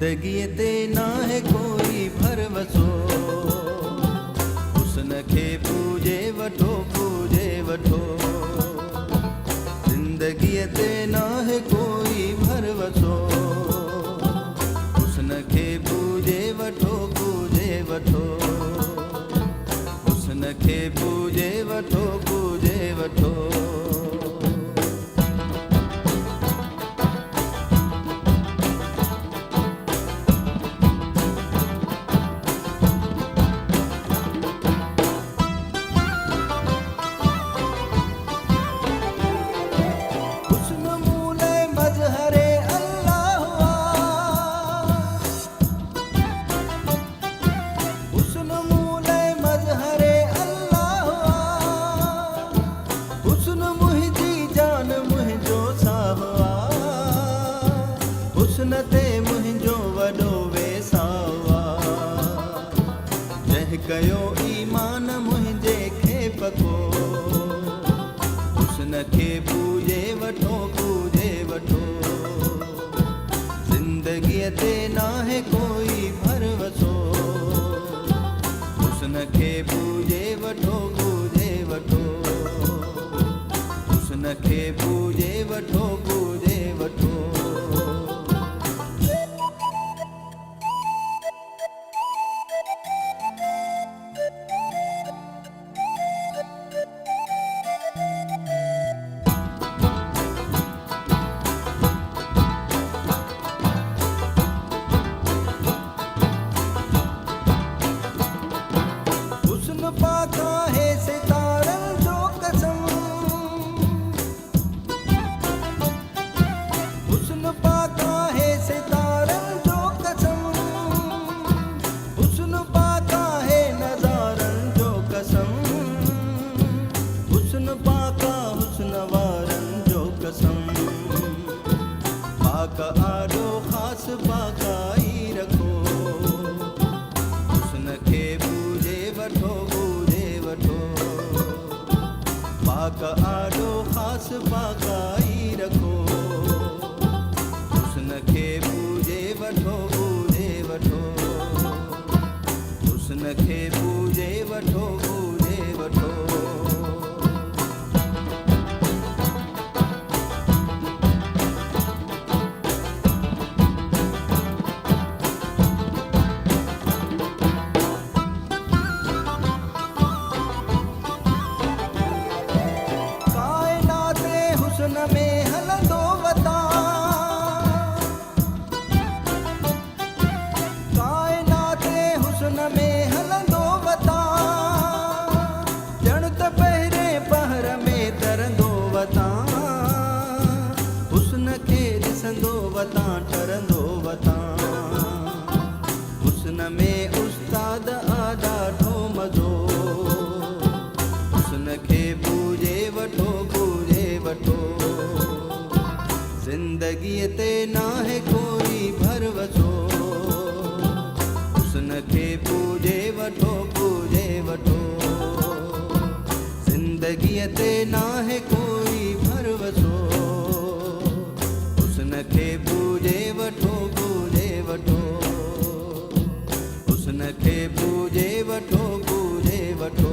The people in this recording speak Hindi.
ज़िंदगीअ ते नाहे कोई भरवसो, हुस्न खे पूजे वठो पूजे वठो। ज़िंदगीअ ते नाहे कोई भरवसो, हुस्न खे पूजे वठो पूजे वठो। हुस्न खे पूजे वठो पूजे वठो। हुस्न ते मुंहिंजो वॾो वेसाउ आहे, जंहिं कयो ईमान मुंहिंजे खे पको। हुस्न खे पूजे वठो पूजे वठो। ज़िंदगीअ ते नाहे कोई भरवसो, हुस्न खे पूजे वठो पूजे वठो। हुस्न खे पूजे वठो पूजे वठो। पाका है सितारन जो कसम, हुस्न पाका है सितारन जो कसम। हुस्न पाका है नज़ारन जो कसम, हुस्न पाका हुस्न वारन जो कसम। पाक आॾो ख़ासि पाकाई रखो, हुस्न खे पूजे वठो पूजे वठो। पाक आॾो ख़ासि पाकाई रखो, हुस्न खे पूजे वठो पूजे वठो। हुस्न खे पूजे वठो पूजे वठो। हुस्न में हलंदो वतां, काइनात हुस्न में हलंदो वतां। ॼण त पहिरें पहर में तरंदो वतां, हुस्न खे ॾिसंदो वतां टरंदो वतां। हुस्न में उस्ताद आ ॾाढो मज़ो, हुस्न खे पूजे वठो पूजे वठो। ज़िंदगीअ ते नाहे कोई भरवसो, हुस्न खे पूजे वठो पूजे वठो। ज़िंदगीअ ते नाहे कोई भरवसो, हुस्न खे पूजे वठो पूजे वठो। हुस्न खे पूजे वठो पूजे वठो।